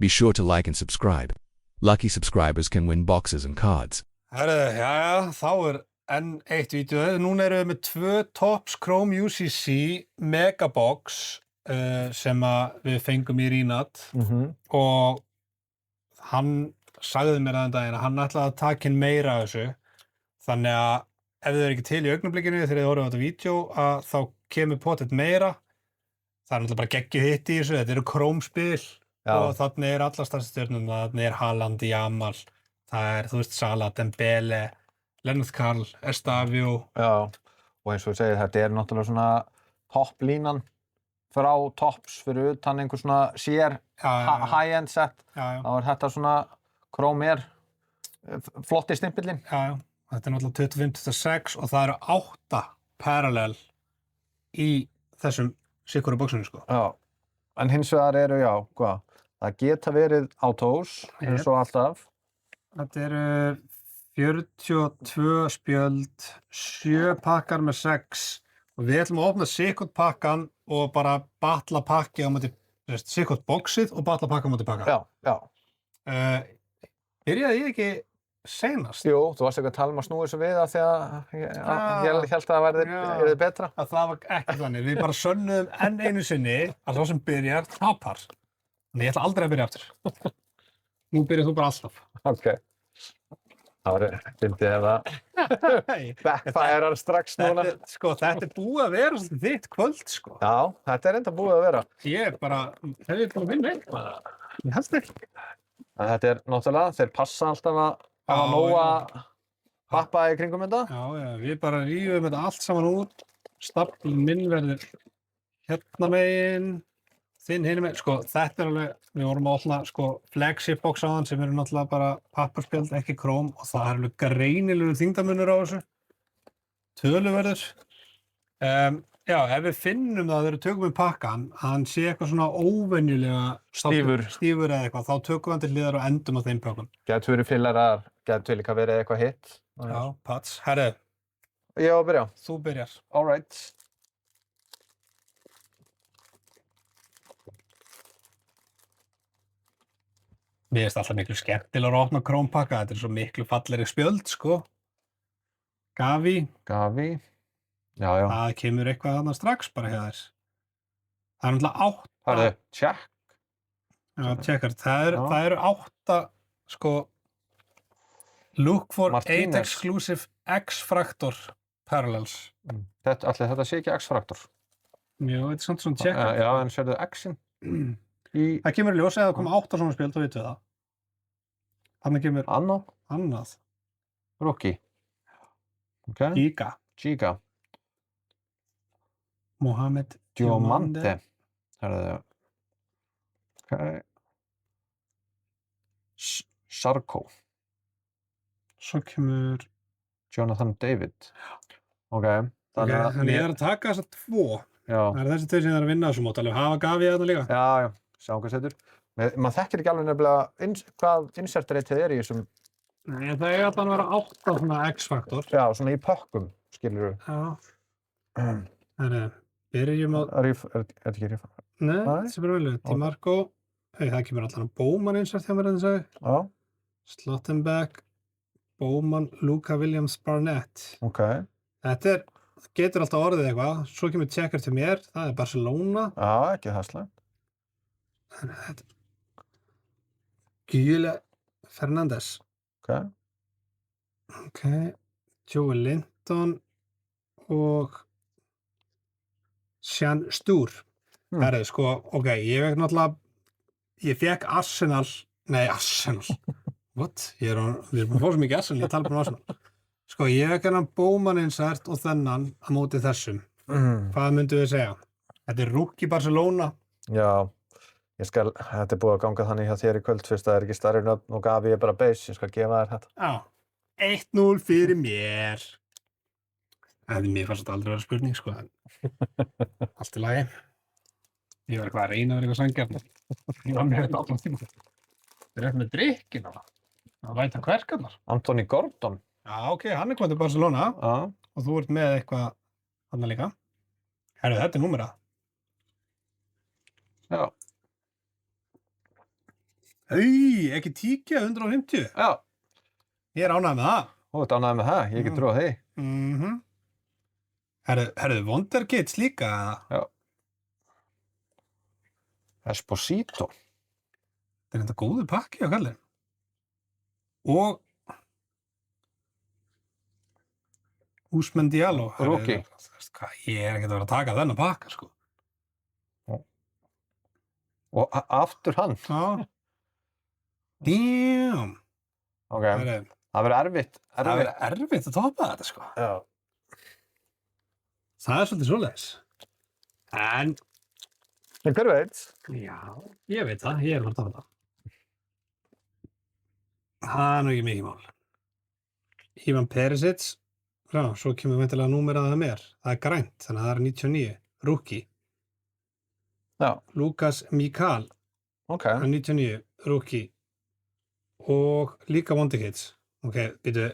Be sure to like and subscribe. Lucky subscribers can win boxes and cards. Herðu, já, þá enn eitt vídeo. Núna erum við með 2 Topps Chrome UCC Megabox sem við fengum í Rínat og hann sagði mér að daginn að hann ætlaði að taka inn meira af þessu. Þannig að ef þið ekki til í augnablikinu þegar þið horfum á þetta vídeo að þá kemur pottet meira. Það náttúrulega bara geggjuð hitt í þessu. Þetta eru Chrome-spil og þarna allar stærstu stjörnurnar. Þarna Haaland, Yamal, það þú veist, Salah, Dembele, Lennart Karl, Estavio. Já, og eins og ég segi, þetta náttúrulega svona topplínan frá Topps fyrir utan einhver svona sér high-end set. Þá þetta svona Chrome flotti stimpillinn. Já, þetta náttúrulega 25-26 og það eru 8 parallel í þessum sikuru boxinu, sko. Já, en hins vegar eru, það geta verið autos, eins og alltaf. Þetta eru 42 spjöld, 7 pakkar með 6 og við ætlum að opna sikurt pakkan og bara batla pakki á móti sikurt boxið og batla pakka á móti pakka. Já. Byrjaði ég ekki seinast? Jú, þú varst ekki að tala um að snúa þessu við af því að ég held að það verði betra. Það var ekki þannig. Við bara sönnuðum enn einu sinni að sá sem byrjar tapar. En ég ætla aldrei að byrja aftur. Nú byrjar þú bara alltaf. Ok. Það var fyndið ef það backfirear strax núna. Þetta búið að vera þitt kvöld, sko. Já, þetta enda búið að vera. Ég bara, það bara vinna einn. Ég helst ekki. Þetta náttúrulega, þeir passa alltaf að hafa nóga pappa í kringum þetta. Já, við bara rífum þetta allt saman út. Staflinn minn verður hérna megin. Þinn hinum megin. Þetta alveg, við vorum að opna flagship box á hann sem eru náttúrulega bara papparspjöld, ekki Chrome og það alveg greinilegur þyngdarmunur á þessu. Töluverður. Já, ef við finnum það þegar við tökum við pakkan, hann sé eitthvað svona óvenjulega stífur eða eitthvað, þá tökum við hann til hliðar og endum á þeim pakkum. Gætu verið fillarar, gætu líka verið eitthvað hitt. Já, Pats. Herru. Ég á að byrja. Þú byrjar. All right. Mér finnst alltaf miklu skemmtilegra að opna Chrome pakka, þetta svo miklu fallegri spjöld, sko. Gavi. Já. Það kemur eitthvað þarna strax bara hjá þess. Það náttúrulega 8. Það check. Já, checkar. Það eru 8, look for Martinez. 8 exclusive X-Fractor parallels. Þetta sé ekki X-Fractor. Jú, þetta samt svona checkar. Já, en sérðu X-in. Það kemur í ljós eða það koma 8 svona spjöld, þá vitum við það. Þannig kemur annað. Rookie. Okay. Giga. Mohamed Diamante. Okay. Sarko. Svo kemur Jonathan David. Ok. Þannig ég að taka þessar 2. Það þessi 2 sem það að vinna þessu mót, alveg hafa Gavi þarna líka. Já. Sjáum hvað setur. Maður þekkir ekki alveg nefnilega hvað insert rateið í þessum. Nei, það alltaf að vera 8 svona X-Factor. Já, svona í pökkum, skilurðu. Já. Byrjum á... Þetta ekki rífa? Nei, þetta bara vel. Dimarco. Það kemur allan á Bowman insert hjá mér, sagði. Já. Slottenbeck, Bowman, Luka Williams, Barnett. Ok. Þetta getur alltaf orðið eitthvað. Svo kemur checker til mér. Það Barcelona. Já, ekki það slæmt. Þetta Gyle Fernandes. Ok. Joe Linton og Sean Stur. Ok, ég fekk Arsenal. What? Við erum að fá svo mikið Arsenal, ég tala bara um Arsenal. Ég fekk hennan Bowman insert og þennan á móti þessum. Hvað myndum við segja? Þetta rookie Barcelona. Já. Þetta búið að ganga þannig hjá þér í kvöld, fyrst að það ekki stærri nöfn og Gavi bara base, ég skal gefa þér þetta. Já, 1-0 fyrir mér. Mér fannst þetta aldrei vera spurning, Allt í lagi. Ég var eitthvað að reyna að vera eitthvað sanngjarn. Ég var með þetta allan tíma. Við erum með drikkina. Það væta kverkarnar. Anthony Gordon. Já, ok, hann komið til Barcelona. Og þú ert með eitthvað þarna líka. Herru, þetta númerað. Já. Ekki tíkja 150. Já. Ég ánægð með það. Þú ert ánægð með það, ég get trúið því. Herðu, Wonder Kids líka? Já. Esposito. Það er þetta góður pakki á kallinn. Og Ousmane Diallo. Rookie. Ég ekkert að vera að taka þennan pakka, sko. Og aftur hann. Já. Damn. Ok, það verður erfitt. Það verður erfitt að toppa þetta, sko. Já. Það svolítið svoleiðis. En hver veit? Já, ég veit það. Ég bara að toppa það. Það nú ekki mikið mál. Ivan Perisic. Já, svo kemur væntanlega númerið að það mér. Það grænt, þannig að það 99. Rookie. Já. Lukas Mikal. Ok. 99. Rookie. Og líka Wonder Kids. Ok, býtu.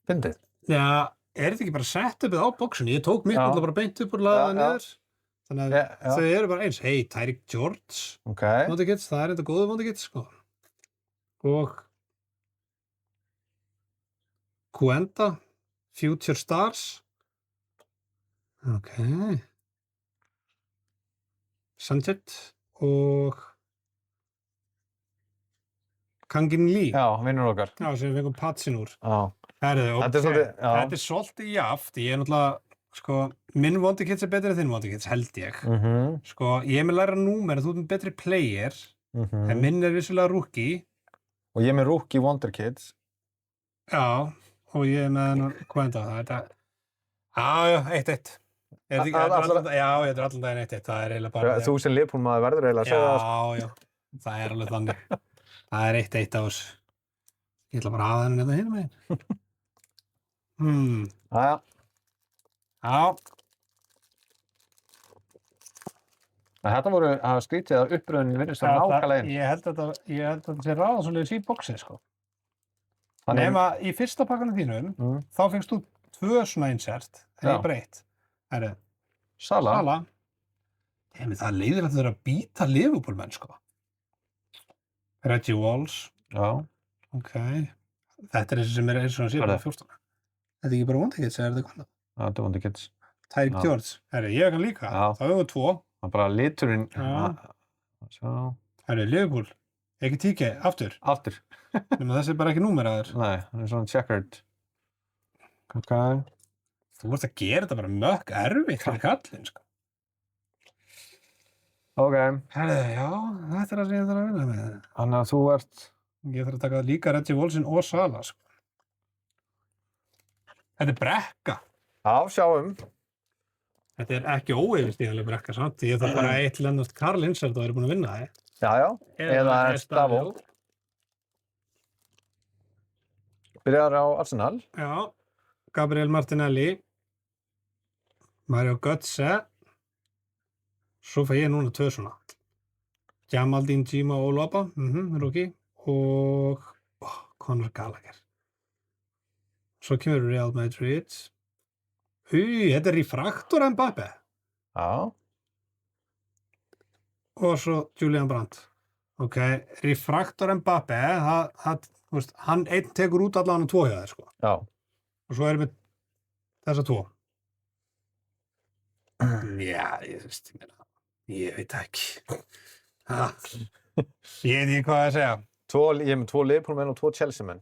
Fyndið. Já, þetta ekki bara setupið á boxinu? Ég tók mitt alltaf bara beint upp og lagði niður. Þannig að þau eru bara eins. Hey, Tyreek George. Ok. Wonder Kids, það þetta góðu Wonder Kids, sko. Og Cuenta. Future Stars. Ok. Sunjet. Og Kangin Lee. Já, vinnur okkar. Já, sem við fengum patsin úr. Já. Herðu, Þetta svolítið jaft. Ég náttúrulega, sko, minn Wonder Kids betri en þinn Wonder Kids, held ég. Sko, ég með læra númer, þú með betri player, en minn vissulega rookie. Og ég með rookie Wonder Kids. Já, og ég með Cuenta. Já, 1-1. Já, ég er allan daginn 1-1. Það er eiginlega bara... Þú sem Liverpool maður verður eiginlega að segja það. Já, það er alveg þannig. Það er 1-1 á þessu. Ég ætla bara að hafa þennan hinum meginn. Já. Þetta voru að skrítið að uppröðunin virðist að nákvæmlega einn. Ég held að þetta sé ráða svolítið í boxið, sko. Nema í fyrsta pakkanum þínum, þá fengst þú 2 svona insert, en ég bara 1. Það er Sala. Það leiðir að þau eru að býta Liverpool menn, sko. Reggie Walls. Já. Ok. Þetta þessi sem er svona síðan 14. Þetta ekki bara Wonder Kids, þetta hvað? Já, þetta er Wonder Kids. Tyreek George. Ég kann líka. Það hefur 2. Það er bara liturinn. Já. Liverpool. Ekki tíki, aftur. Nema þessi er bara ekki númeraður. Nei, það er svona checkered. Ok. Þú ert að gera þetta bara mökk erfitt fyrir kallinn, sko. Ok. Já, þetta það sem ég þarf að vinna með. Þannig að þú ert... Ég þarf að taka líka Reggie Wallsinn og Sala, sko. Þetta er brekka. Já, sjáum. Þetta er ekki óyfirstíðanleg brekka, samt. Ég þarf bara eitt Lennart Karl insert og það búin að vinna það. Já. Eða Estavo. Byrjar á Arsenal. Já. Gabriel Martinelli. Mario Götze. Svo fæ ég núna 2 svona. Jamaldin Jima Oloba. Rookie. Og Conor Gallagher. Svo kemur Real Madrid. Þetta er refraktor Mbappe. Já. Og svo Julian Brandt. Ok, refraktor Mbappe, hann einn tekur út allavega 2 hjá þér, sko. Já. Og svo erum við þessa 2. Já, ég veit ekki. Ég veit ekki hvað að segja. Ég er með 2 Liverpool menn og 2 Chelsea menn.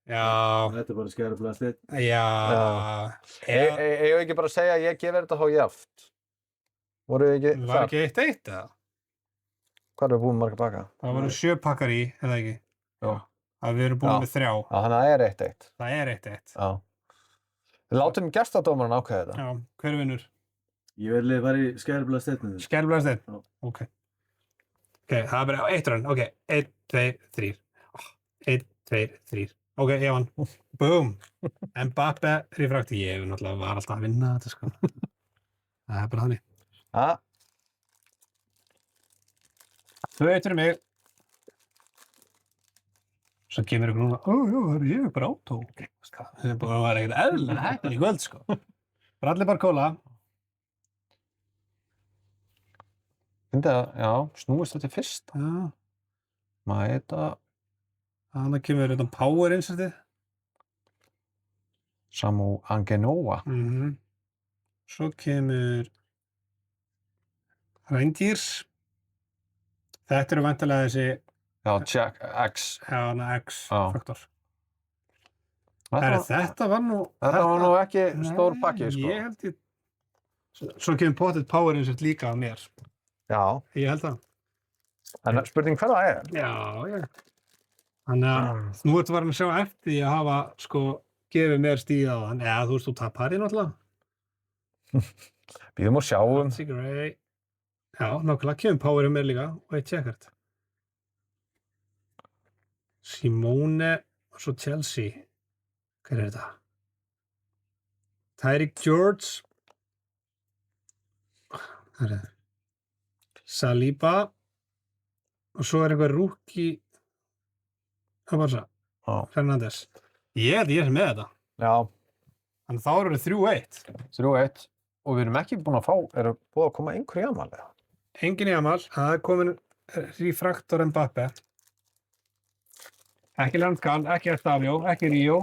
Já. Þetta er bara skæruflastið. Já. Ég ekki bara að segja að ég gefur þetta þá jaft. Voru þið ekki þar? Var ekki 1-1 eða? Hvað erum við búin marga pakka? Það voru 7 pakkar í, eða ekki? Já. Við erum búin með 3. Já, þannig að það er 1-1. Það er 1-1. Já. Við látum gestadómarinn ákveða þetta. Já, hver vinnur? Ég verði bara í skæruflastið. Skæruflastið? Já. Ok. Ok, það er bara 1 rönn. Ok, 1, 2, 3. 1, 2, 3. Ok, ég vann. Boom. Mbappe refraktor. Ég náttúrulega var alltaf að vinna þetta, sko. Það er bara þannig. Já. 2-1 fyrir mig. Svo kemur ykkur núna. Já, ég er bara átó. Það er bara að vera ekkert eðlilega heppinn í kvöld, sko. Bradley Barcola. Já, snúist þetta fyrst. Já. Maeda. Þannig kemur þetta power insertið. Samu Angenoa. Svo kemur Reindeers. Þetta eru væntanlega þessi... Já, Jack X. Já, X-faktor. Þetta var nú... Þetta var nú ekki stór pakki, sko. Ég held ég... Svo kemur pottet power insert líka af mér. Já. Ég held það. En spurning hver það er? Já, já. Þannig að nú ertu varin að sjá eftir því að hafa, sko, gefið mér stíð á þann. Eða, þú veist, þú tapar í náttúrulega. Bíðum og sjáum. Grey. Já, nákvæmlega, kemur power mér líka og eitt checkert. Simone og svo Chelsea. Hver er þetta? Tyreek George. Það er Saliba. Og svo er einhver rookie. Það var það. Fernandes. Ég held ég er með þetta. Já. Þannig þá eru það 3-1. 3-1. Og við erum ekki búin að fá, búið að koma einhver í Jamal, eða? Engin í Jamal. Það er komin refraktor Mbappe. Ekki Landkall, ekki Estavio, ekki Rio.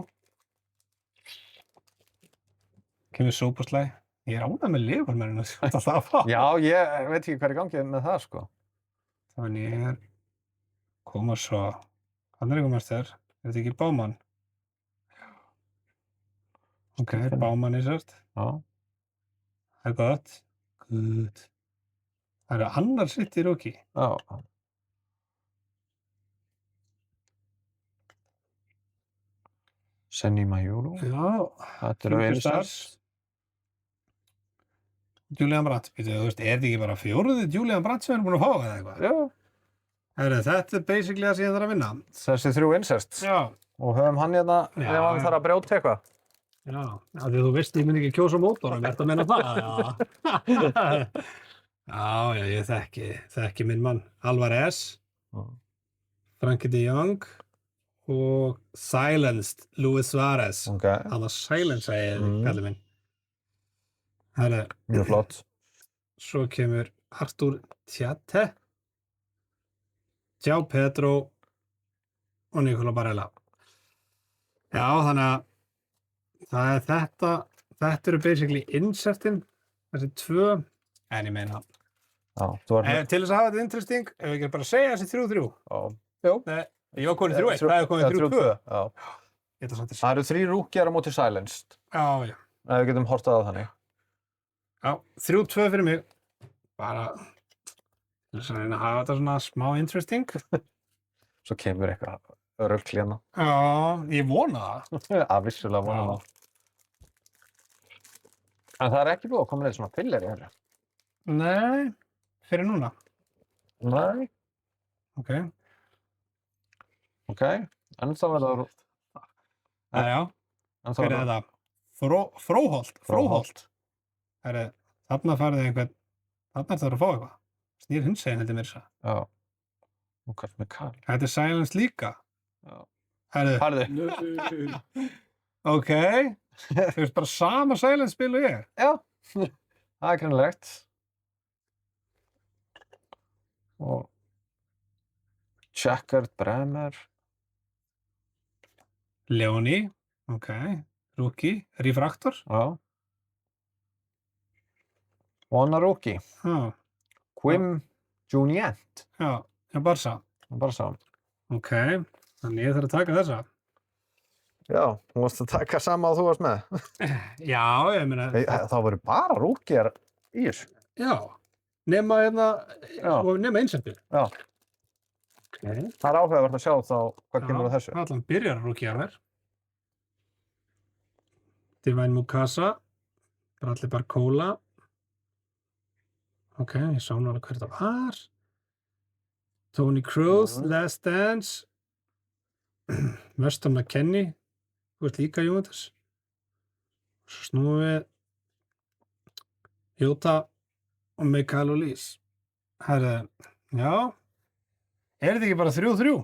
Kemur Sóboslæ. Ég er ánægð með Liverpool-mennina það að fá. Já, ég veit ekki hvað er í gangi með það, sko. Þannig ég er koma svo. Hann er einhver þér. Er þetta ekki Báman? Ok, Báman í sért. Já. Það er gott. Good. Það eru annar sitt í rookie. Já. Senni Majuro. Já. Þetta eru Vincent. Julian Brandt. Þú veist, er þetta ekki bara fjóruði Julian Brandt sem við erum búin að fá eða eitthvað? Já. Þetta er basically það sem ég þarf að vinna. Þessi 3 inserts. Já. Og höfum hann hérna ef hann þarf að brjóta eitthvað. Já, af því þú veist ég myndi ekki kjósa mótorum, ertu að meina það? Já. Já, ég þekki minn mann. Alvarez, Frankie de Jong og Silenced Luis Suárez. Ok. Hann að silence kallið minn. Herra. Mjög flott. Svo kemur Artur Tjate, João Pedro og Nicola Barella. Já, þannig að það er þetta eru basically insertin, þessi 2, en ég meina. Já, til þess að hafa þetta interesting, ef við ekki bara segja þessi 3-3. Já. Jú. Nei, ég var komin 3-1, það er komin 3-2. Já. Það eru 3 rúkjar á móti Silenced. Já, já. Ef við getum hortað á þannig. Já, 3-2 fyrir mig. Bara, til þess að reyna að hafa þetta svona smá interesting. Svo kemur eitthvað rugl hérna. Já, ég vona það. Vissulega vona það. En það er ekki búið að koma neitt svona filler í hérna. Nei, fyrir núna. Nei. Ok. Ok, en þá er það... Já, hver er þetta? Fróholt. Þarna farið einhvern, þarna er það að fá eitthvað. Snýr hinsegin heldur mér þess að. Já. Og hvað með Karl? Þetta er Silence líka. Já. Harðu. Ok. Þú veist bara sama Silence spil og ég. Já. Það er greinlegt. Og Checkard, Bremer. Leoni. Ok. Rookie. Refraktor. Já. Vona rookie. Já. Quim Junient. Já, Barca. Barca. Ok, þannig ég þarf að taka þessa. Já, þú varst að taka sama að þú varst með. Já, ég meina... Það voru bara rúkjar í þessu. Já, nema insertið. Já. Ok. Það er áhugavert að sjá þá hvað kemur á þessu. Já, allan byrjar rúkjar mér. Divine Mukasa, Bradley Barcola. Ok, ég sá nú alveg hver þetta var. Tony Kroos, Last Dance. Weston McKennie. Þú ert líka Juventus. Svo snúum við Jota og Mikael Olise. Herre, já. Er þetta ekki bara 3-3?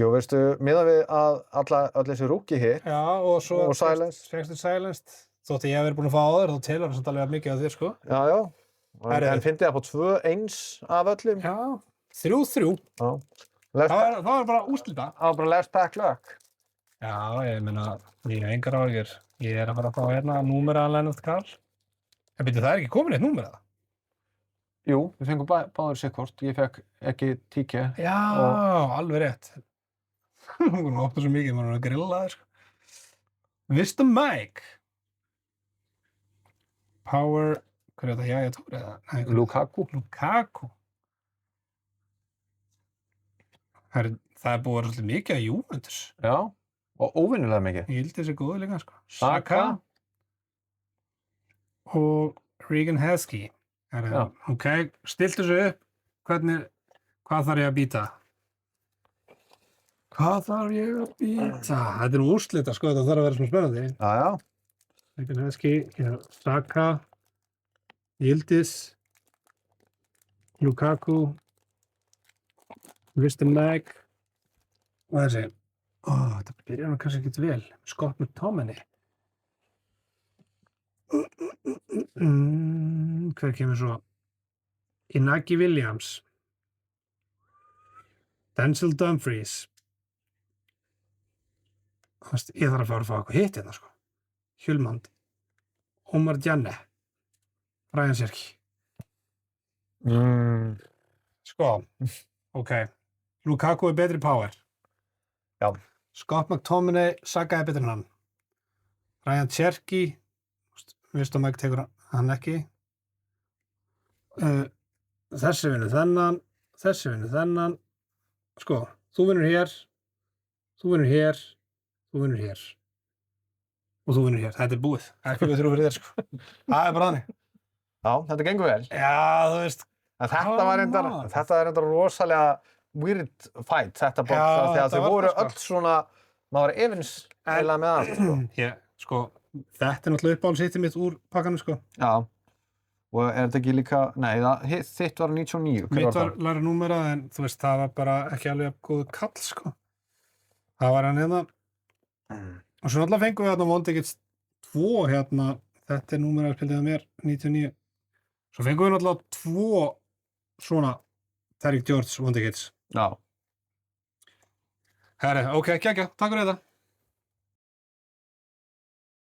Jú, veistu, miðað við að öll þessi rúki hit. Já, og svo... Og Silenced. Silenced. Þótt ég hef verið búin að fá áður, þá telur það samt alveg mikið af þér, sko. Já, já. En fyndi það på 2-1 af öllum? Já, 3-3. Já. Það var bara úrslita. Það var bara last pack luck. Já, ég meina, ég hef engar áhyggjur. Ég er að fara að fá hérna númeraðan Lennart Karl. En byrju, það er ekki komin eitt númerað? Jú, við fengum báður sikkvort. Ég fekk ekki tíke. Já, alveg rétt. Hún opnar svo mikið, maður er að grilla það, sko. Mr. Mike. Power, hvað er þetta? Jæja Tóri eða? Lukaku. Það er búið að vera svolítið mikið að Juventus. Já, og óvinnilega mikið. Ég held þessi góðu líka, sko. Saka. Og Regan Heskey. Ok, stiltu þessu upp. Hvað þarf ég að býta? Þetta er nú úrslita, sko, þetta þarf að vera svona spennandi. Já. Regan Heskey, Saka, Yildiz, Lukaku, Mr. Mag og þessi. Þetta byrjar nú kannski ekkert vel. Scott McTominay. Hver kemur svo? Inaki Williams. Denzel Dumfries. Ég þarf að fara að fá eitthvað hitt hérna, sko. Hjulmand. Omar Djanne. Ryan Sjerki. Sko, ok. Lukaku er betri power. Já. Scott McTominay, Saka er betri en hann. Ryan Sjerki, Mr. Mike tekur hann ekki. Þessi vinnur þennan. Sko, þú vinnur hér, þú vinnur hér, þú vinnur hér. Og þú vinnur hér. Þetta er búið. Ekki við þrjú fyrir þér, sko. Það er bara þannig. Já, þetta gengur vel. Já, þú veist. En þetta var reyndar rosalega weird fight, þetta box, því að þau voru öll svona, maður var efins eiginlega með allt, sko. Þetta er náttúrulega uppáhaldshitið mitt úr pakkanum, sko. Já. Og er þetta ekki líka, nei, þitt var 99. Mitt var læra númerað, en þú veist, það var bara ekki alveg góð kall, sko. Það var hann hérna. Og svo náttúrulega fengum við hérna Wonderkid 2 hérna, þetta er númerað spildið að mér, 99. Svo fengum við náttúrulega 2 svona Derrick George Wonderkids. Já. Herri, ok, takk fyrir þetta.